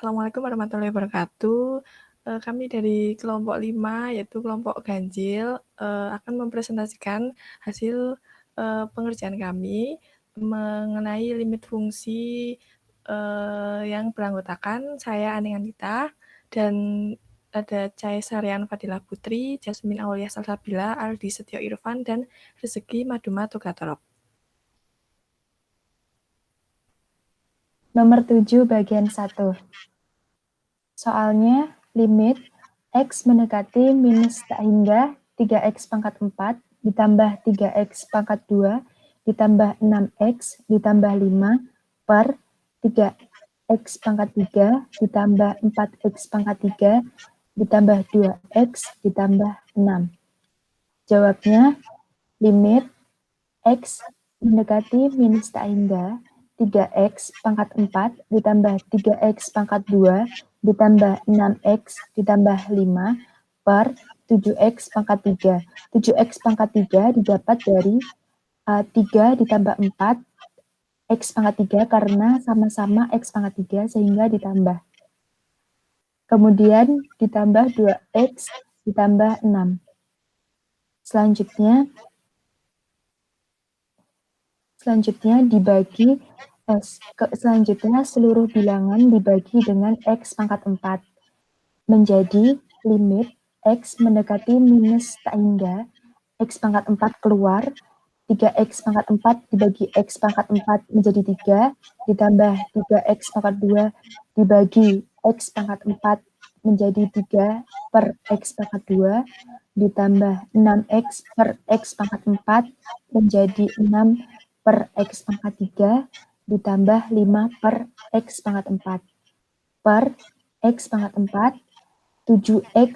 Assalamualaikum warahmatullahi wabarakatuh. Kami dari kelompok 5, yaitu kelompok ganjil, akan mempresentasikan hasil pengerjaan kami mengenai limit fungsi yang beranggotakan saya Aning Anita dan ada Cai Sarian Fadilah Putri, Jasmine Aulia Salsabila, Aldi Setio Irfan, dan Rezeki Maduma Tugatorop. Nomor 7 bagian 1. Soalnya limit X mendekati minus tak hingga 3X pangkat 4 ditambah 3X pangkat 2 ditambah 6X ditambah 5 per 3X pangkat 3 ditambah 4X pangkat 3 ditambah 2X ditambah 6. Jawabnya limit X mendekati minus tak hingga 3X pangkat 4 ditambah 3X pangkat 2 ditambah 6X ditambah 5 per 7X pangkat 3. 7X pangkat 3 didapat dari 3 ditambah 4 X pangkat 3 karena sama-sama X pangkat 3 sehingga ditambah. Kemudian ditambah 2X ditambah 6. Selanjutnya seluruh bilangan dibagi dengan X pangkat 4 menjadi limit X mendekati minus tak hingga X pangkat 4 keluar 3X pangkat 4 dibagi X pangkat 4 menjadi 3 ditambah 3X pangkat 2 dibagi X pangkat 4 menjadi 3 per X pangkat 2 ditambah 6X per X pangkat 4 menjadi 6 per X pangkat 3 ditambah 5 per X pangkat 4 per X pangkat 4 7X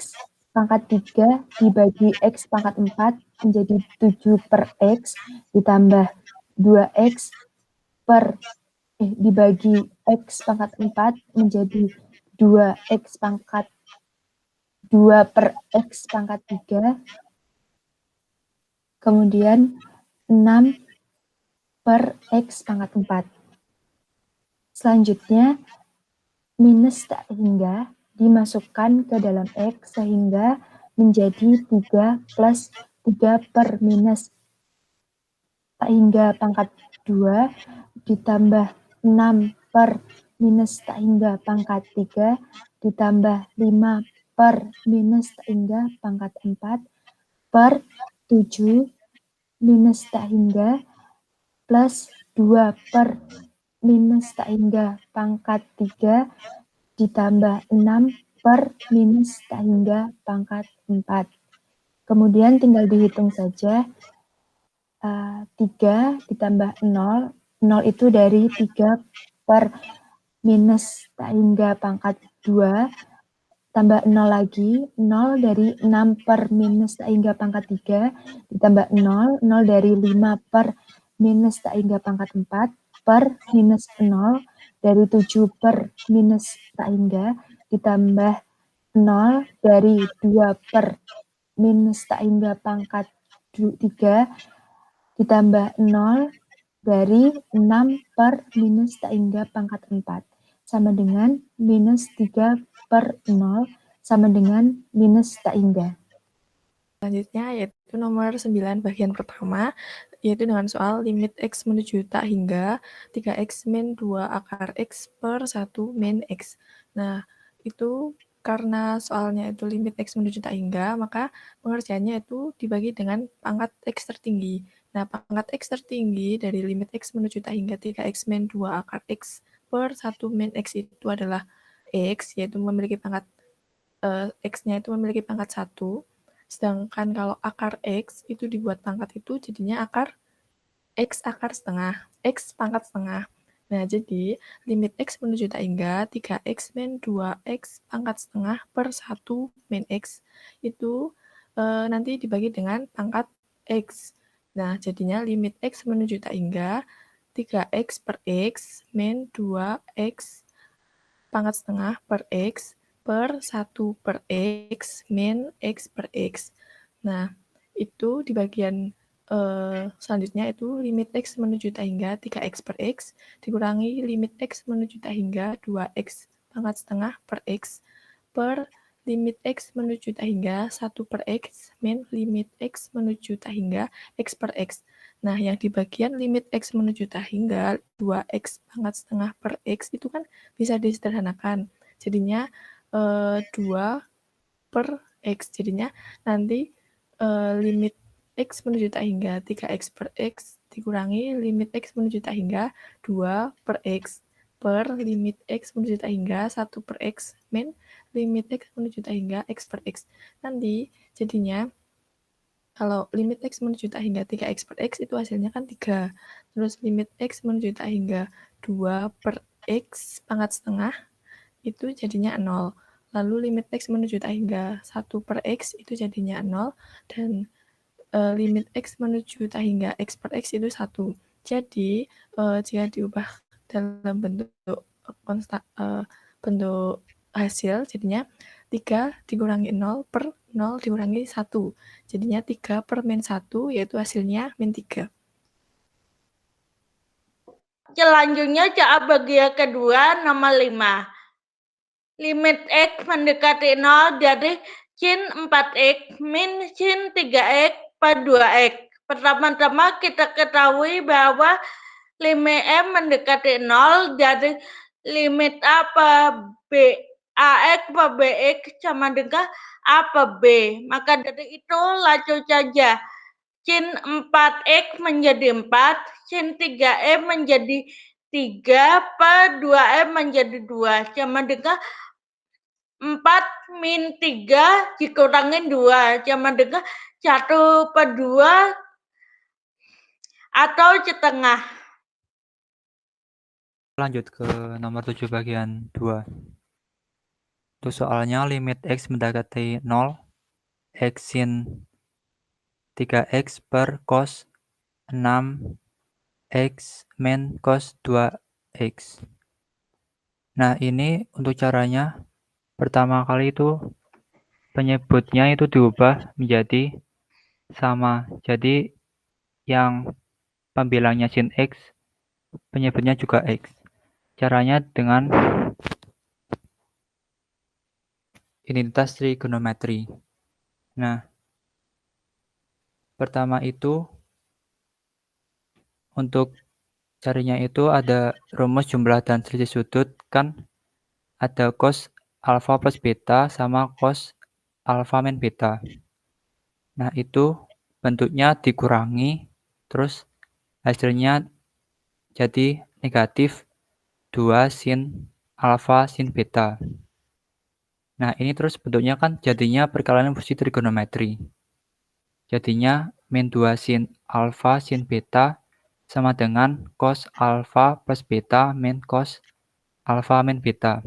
pangkat 3 dibagi X pangkat 4 menjadi 7 per X ditambah 2X dibagi X pangkat 4 menjadi 2X pangkat 2 per X pangkat 3 kemudian 6 per X pangkat 4. Selanjutnya minus tak hingga dimasukkan ke dalam X sehingga menjadi 3 plus 3 per minus tak hingga pangkat 2 ditambah 6 per minus tak hingga pangkat 3 ditambah 5 per minus tak hingga pangkat 4 per 7 minus tak hingga plus 2 per minus tak hingga pangkat 3 ditambah 6 per minus tak hingga pangkat 4. Kemudian tinggal dihitung saja. 3 ditambah 0. 0 itu dari 3 per minus tak hingga pangkat 2. Tambah 0 lagi. 0 dari 6 per minus tak hingga pangkat 3. Ditambah 0. 0 dari 5 per minus tak hingga pangkat 4. Per minus 0 dari 7 per minus tak hingga ditambah 0 dari 2 per minus tak hingga pangkat 3 ditambah 0 dari 6 per minus tak hingga pangkat 4 sama dengan minus 3 per 0 sama dengan minus tak hingga. Selanjutnya yaitu nomor 9 bagian pertama, yaitu dengan soal limit X menuju tak hingga 3X min 2 akar X per 1 min X. Nah, itu karena soalnya itu limit X menuju tak hingga, maka pengerjaannya itu dibagi dengan pangkat X tertinggi. Nah, pangkat X tertinggi dari limit X menuju tak hingga 3X min 2 akar X per 1 min X itu adalah X, yaitu memiliki pangkat X-nya itu memiliki pangkat 1. Sedangkan kalau akar X itu dibuat pangkat itu jadinya akar X akar setengah, X pangkat setengah. Nah, jadi limit X menuju tak hingga 3X min 2X pangkat setengah per 1 min X itu nanti dibagi dengan pangkat X. Nah, jadinya limit X menuju tak hingga 3X per X min 2X pangkat setengah per X per 1 per X min X per X. Nah, itu di bagian selanjutnya itu limit X menuju tak hingga 3X per X dikurangi limit X menuju tak hingga 2X pangkat setengah per X per limit X menuju tak hingga 1 per X min limit X menuju tak hingga X per X. Nah, yang di bagian limit X menuju tak hingga 2X pangkat setengah per X itu kan bisa disederhanakan. Jadinya 2 per X. Jadinya nanti limit X menuju tak hingga 3X per X dikurangi limit X menuju tak hingga 2 per X per limit X menuju tak hingga 1 per X min limit X menuju tak hingga X per X. Nanti jadinya kalau limit X menuju tak hingga 3X per X itu hasilnya kan 3. Terus limit X menuju tak hingga 2 per X pangkat setengah itu jadinya 0. Lalu limit X menuju tak hingga 1 per X itu jadinya 0. Dan limit X menuju tak hingga X per X itu 1. Jadi jika diubah dalam bentuk bentuk hasil jadinya 3 dikurangi 0 per 0 dikurangi 1. Jadinya 3 per min 1 yaitu hasilnya min 3. Selanjutnya cara bagian kedua nomor 5. Limit X mendekati 0 dari sin 4X min sin 3X per 2X. Pertama-tama kita ketahui bahwa limit M mendekati 0 dari limit A per B, AX per BX sama dengan A per B. Maka dari itu langsung saja. Sin 4X menjadi 4, sin 3M menjadi 3, per 2M menjadi 2. Sama dengan 4 min 3 dikurangin 2. Sama dengan 1 per 2 atau setengah. Lanjut ke nomor 7 bagian 2. Untuk soalnya limit X mendekati 0, X sin 3X per cos 6 X min cos 2X. Nah, ini untuk caranya pertama kali itu penyebutnya itu diubah menjadi sama. Jadi yang pembilangnya sin X, penyebutnya juga X. Caranya dengan identitas trigonometri. Nah, pertama itu untuk carinya itu ada rumus jumlah dan selisih sudut, kan ada cos alfa plus beta sama cos alfa min beta. Nah, itu bentuknya dikurangi, terus hasilnya jadi negatif 2 sin alfa sin beta. Nah, ini terus bentuknya kan jadinya perkalian fungsi trigonometri. Jadinya min 2 sin alfa sin beta sama dengan cos alfa plus beta min cos alfa min beta.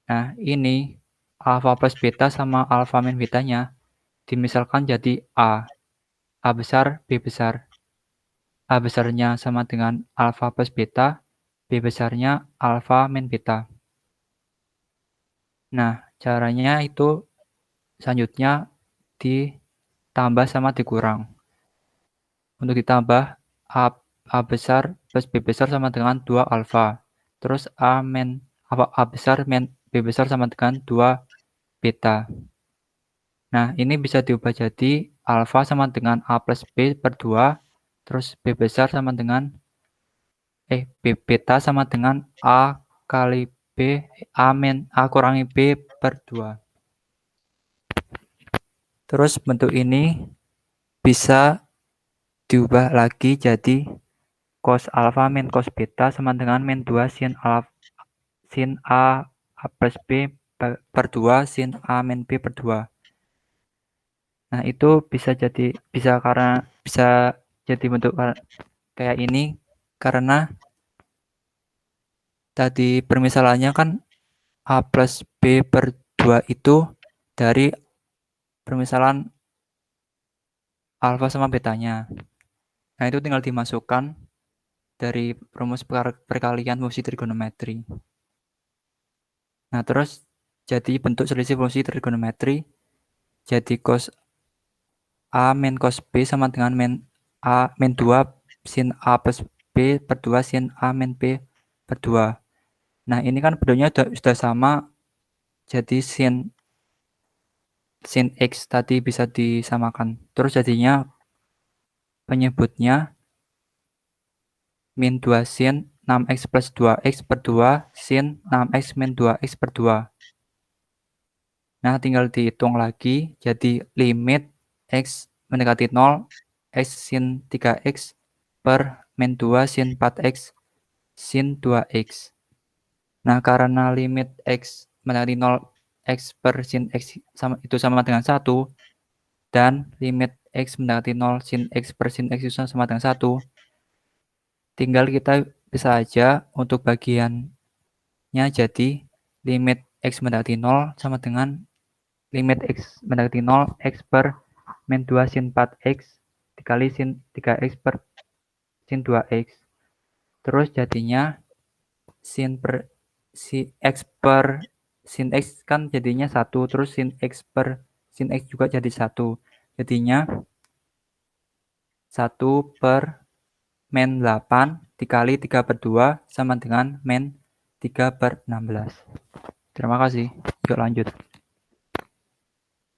Nah, ini alfa plus beta sama alfa min betanya dimisalkan jadi A. A besar, B besar. A besarnya sama dengan alfa plus beta, B besarnya alfa min beta. Nah, caranya itu selanjutnya ditambah sama dikurang. Untuk ditambah, A besar plus B besar sama dengan 2 alfa. Terus A besar min B besar sama dengan 2 beta. Nah, ini bisa diubah jadi alfa sama dengan A plus B per 2. Terus B besar sama dengan B beta sama dengan A kali B, A kurangi B per 2. Terus bentuk ini bisa diubah lagi jadi cos alfa min cos beta sama dengan min 2 sin A plus B per 2 sin A min B per 2. Nah, itu bisa jadi bentuk kayak ini karena tadi permisalannya kan A plus B per 2 itu dari permisalan alfa sama betanya. Nah, itu tinggal dimasukkan dari rumus perkalian fungsi trigonometri. Nah, terus jadi bentuk selisih fungsi trigonometri jadi cos A min cos B sama dengan min 2 sin A plus B per 2 sin A min B per 2. Nah, ini kan bentuknya sudah sama, jadi sin X tadi bisa disamakan. Terus jadinya penyebutnya min 2 sin 6x plus 2x per 2 sin 6x min 2x per 2. Nah, tinggal dihitung lagi, jadi limit x mendekati 0, x sin 3x per min 2 sin 4x sin 2x. Nah, karena limit x mendekati 0, x per sin x itu sama dengan 1, dan limit x mendekati 0 sin x per sin x itu sama dengan 1, tinggal kita bisa aja untuk bagiannya jadi limit x mendekati 0 sama dengan limit x mendekati 0 x per min 2 sin 4x dikali sin 3x per sin 2x. Terus jadinya sin x per sin x kan jadinya 1, terus sin x per sin x juga jadi 1. Jadinya 1 per min 8 dikali 3 per 2 sama dengan min 3 per 16. Terima kasih. Yuk lanjut.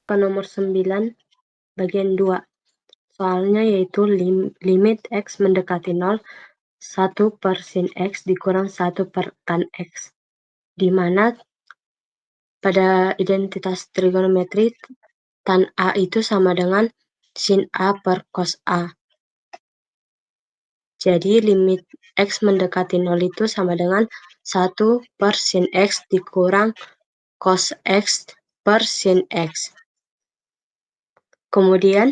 Ke nomor 9, bagian 2. Soalnya yaitu limit x mendekati 0, 1 per sin x dikurang 1 per tan x. Di mana pada identitas trigonometri, tan A itu sama dengan sin A per cos A. Jadi limit x mendekati 0 itu sama dengan 1 per sin x dikurang cos x per sin x. Kemudian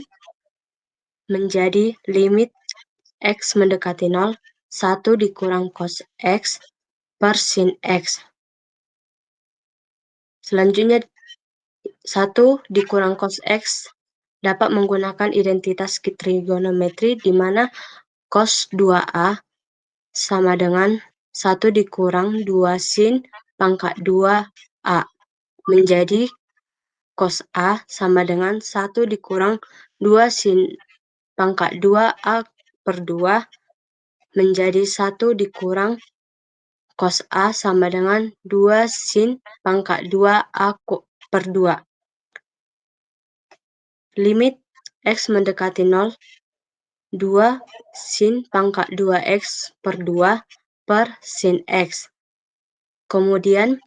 menjadi limit x mendekati 0, 1 dikurang cos x per sin x. Selanjutnya 1 dikurang cos x dapat menggunakan identitas trigonometri di mana cos 2A sama dengan 1 dikurang 2 sin pangkat 2A. Menjadi cos A sama dengan 1 dikurang 2 sin pangkat 2A per 2 menjadi 1 dikurang cos A sama dengan 2 sin pangkat 2A per 2. Limit x mendekati 0, 2 sin pangkat 2x per 2 per sin x. Kemudian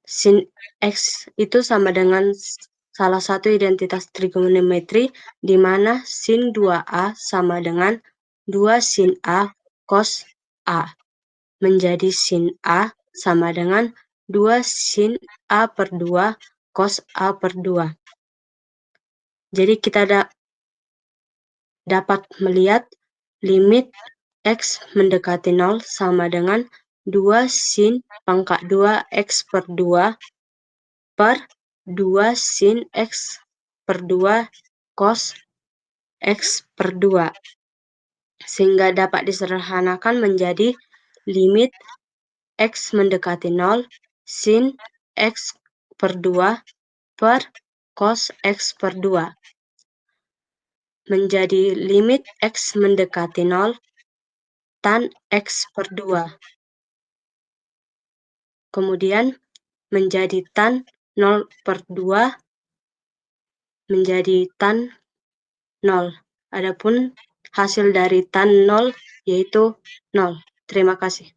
sin x itu sama dengan salah satu identitas trigonometri di mana sin 2A sama dengan 2 sin A cos A. Menjadi sin A sama dengan 2 sin A per 2 cos A per 2. Jadi kita dapat melihat limit x mendekati 0 sama dengan 2 sin pangkat 2x per 2 per 2 sin x per 2 cos x per 2. Sehingga dapat disederhanakan menjadi limit x mendekati 0 sin x per 2 per cos x per 2. Menjadi limit x mendekati 0 tan x per 2. Kemudian menjadi tan 0 per 2 menjadi tan 0. Adapun hasil dari tan 0 yaitu 0. Terima kasih.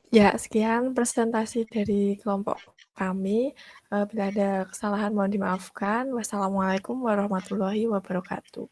Ya, sekian presentasi dari kelompok kami. Bila ada kesalahan mohon dimaafkan. Wassalamualaikum warahmatullahi wabarakatuh.